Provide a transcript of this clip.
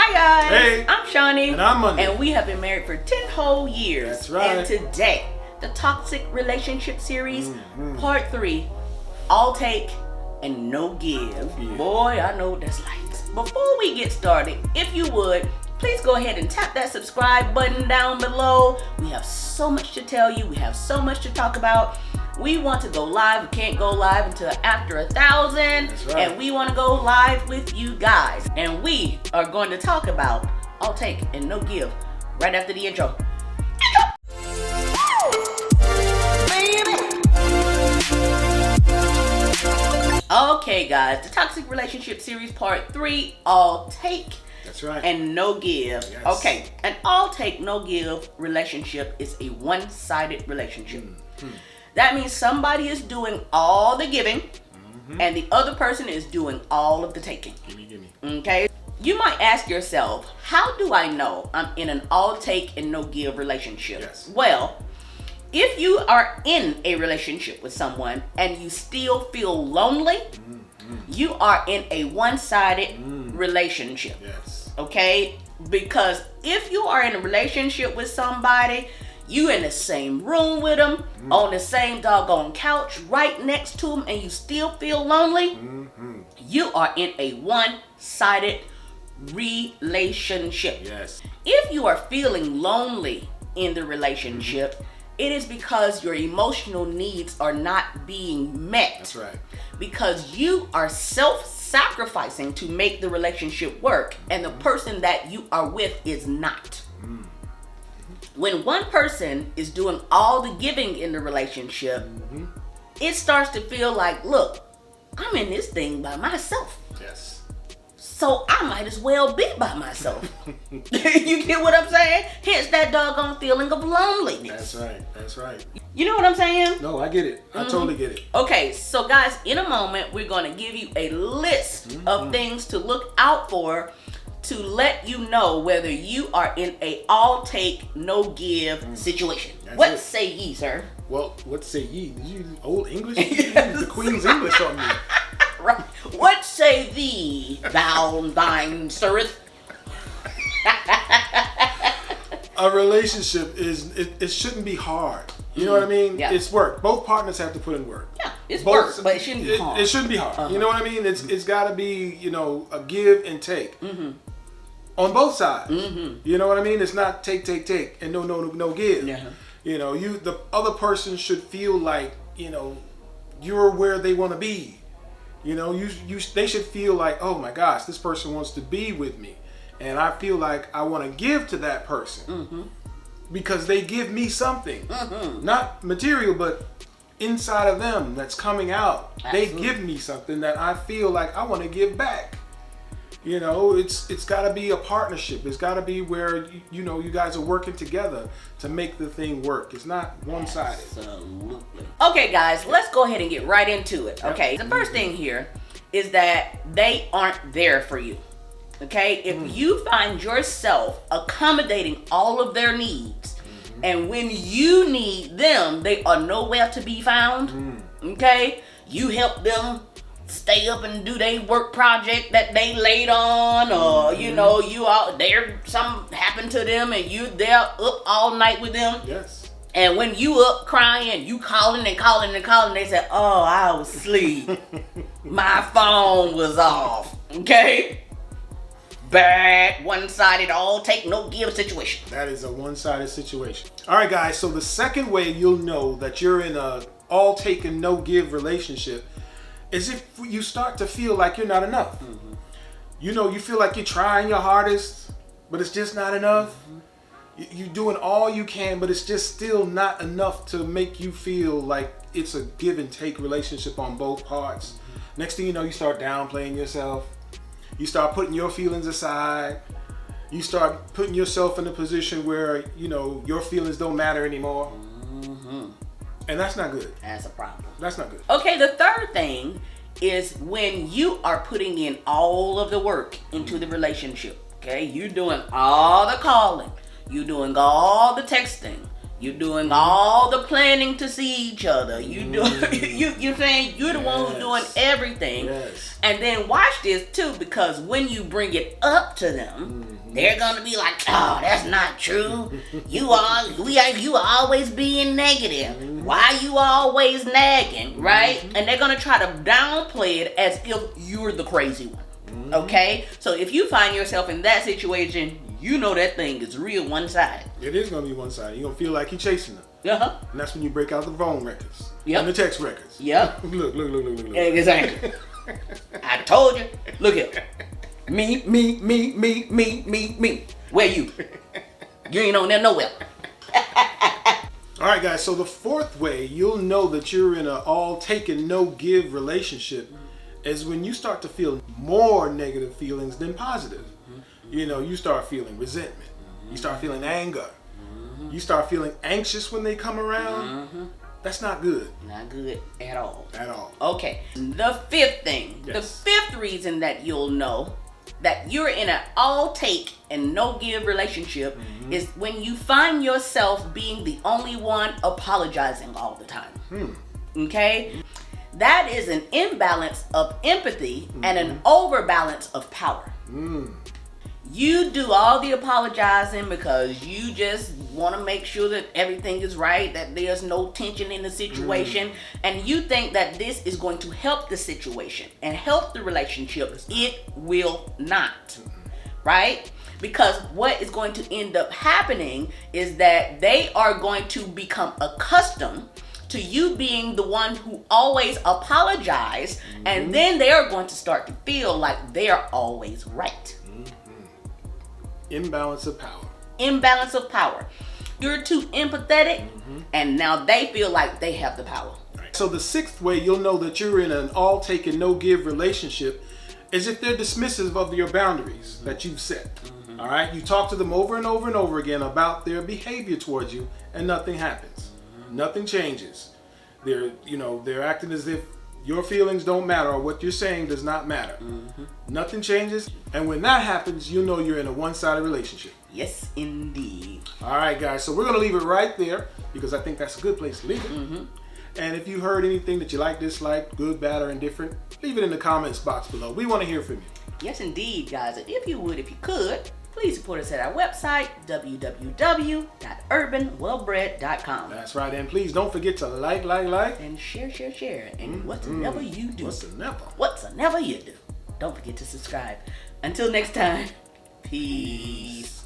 Hi guys. Hey. I'm Shauni. And I'm Mondi. And we have been married for 10 whole years. That's right. And today, the Toxic Relationship Series, Part 3, All Take and No Give. Yeah. Boy, I know what that's like. Before we get started, if you would, please go ahead and tap that subscribe button down below. We have so much to tell you. We have so much to talk about. We want to go live. We can't go live until after 1,000. That's right. And we want to go live with you guys. And we are going to talk about All Take and No Give right after the intro. Okay, guys, the Toxic Relationship Series Part 3, All Take. That's right. And no give. Yes. Okay, an all take, no give relationship is a one-sided relationship. That means somebody is doing all the giving and the other person is doing all of the taking. Gimme. Okay? You might ask yourself, how do I know I'm in an all take and no give relationship? Yes. Well, if you are in a relationship with someone and you still feel lonely, you are in a one-sided relationship. Yes. Okay? Because if you are in a relationship with somebody, you in the same room with them, on the same doggone couch, right next to them, and you still feel lonely, you are in a one-sided relationship. Yes. If you are feeling lonely in the relationship, it is because your emotional needs are not being met. That's right. Because you are self-sacrificing to make the relationship work, and the person that you are with is not. When one person is doing all the giving in the relationship, it starts to feel like, look, I'm in this thing by myself. Yes. So I might as well be by myself. You get what I'm saying? Hence that doggone feeling of loneliness. That's right. You know what I'm saying? No, I get it. I totally get it. Okay, so guys, in a moment, we're going to give you a list of things to look out for to let you know whether you are in a all take, no give situation. That's What it. say ye, sir? Well, what say ye? Did you use old English? You used the Queen's English on me. Right. What say thee, thou thine serveth? A relationship it shouldn't be hard. You know what I mean? Yeah. It's work. Both partners have to put in work. Yeah, it's work, but it shouldn't be hard. It shouldn't be hard. You know what I mean? It's got to be, a give and take. On both sides. You know what I mean? It's not take, and no give. Yeah. The other person should feel like, you're where they want to be. They should feel like, oh my gosh, this person wants to be with me. And I feel like I want to give to that person. Because they give me something. Not material, but inside of them that's coming out. Absolutely. They give me something that I feel like I want to give back. It's got to be a partnership. It's got to be where you guys are working together to make the thing work. It's not one-sided. Absolutely. Okay, guys, let's go ahead and get right into it. Okay, the first thing here is that they aren't there for you. Okay, if you find yourself accommodating all of their needs, and when you need them, they are nowhere to be found. Okay, you help them stay up and do their work project that they laid on, or you out there, something happened to them and you there up all night with them. Yes. And when you up crying, you calling, they say, oh, I was asleep. My phone was off. Okay? Bad, one-sided, all take, no give situation. That is a one-sided situation. All right, guys. So the second way you'll know that you're in a all take and no give relationship is if you start to feel like you're not enough. You feel like you're trying your hardest, but it's just not enough. You're doing all you can, but it's just still not enough to make you feel like it's a give and take relationship on both parts. Next thing you know, you start downplaying yourself. You start putting your feelings aside. You start putting yourself in a position where, your feelings don't matter anymore. And that's not good. That's a problem. That's not good. Okay, the third thing is when you are putting in all of the work into the relationship. Okay, you're doing all the calling. You're doing all the texting. You're doing all the planning to see each other. You're saying you're the one who's doing everything. Yes. And then watch this too, because when you bring it up to them, they're gonna be like, "Oh, that's not true. You always being negative. Why you always nagging, right?" And they're gonna try to downplay it as if you're the crazy one. Okay, so if you find yourself in that situation, you know that thing is real one-sided. It is gonna be one-sided. You're gonna feel like you're chasing them. And that's when you break out the phone records. And the text records. Look. Exactly. I told you. Look here. Me. Where you? You ain't on there nowhere. All right, guys. So the fourth way you'll know that you're in an all-take and no-give relationship is when you start to feel more negative feelings than positive. You start feeling resentment. You start feeling anger. You start feeling anxious when they come around. That's not good. Not good at all. At all. Okay. The fifth thing, the fifth reason that you'll know that you're in an all-take and no-give relationship is when you find yourself being the only one apologizing all the time. Okay? That is an imbalance of empathy and an overbalance of power. You do all the apologizing because you just want to make sure that everything is right, that there's no tension in the situation, and you think that this is going to help the situation and help the relationship. It will not, right? Because what is going to end up happening is that they are going to become accustomed to you being the one who always apologize, and then they are going to start to feel like they're always right. Imbalance of power. Imbalance of power. You're too empathetic, and now they feel like they have the power. So the sixth way you'll know that you're in an all-take and no-give relationship is if they're dismissive of your boundaries that you've set. All right? You talk to them over and over and over again about their behavior towards you, and nothing happens. Nothing changes. They're acting as if your feelings don't matter or what you're saying does not matter. Nothing changes. And when that happens, you know you're in a one-sided relationship. Yes, indeed. All right, guys. So we're going to leave it right there because I think that's a good place to leave it. And if you heard anything that you like, dislike, good, bad, or indifferent, leave it in the comments box below. We want to hear from you. Yes, indeed, guys. And if you could, please support us at our website, www.urbanwellbred.com. That's right. And please don't forget to like. And share. And whatsoever you do. Whatsoever you do. Don't forget to subscribe. Until next time, peace.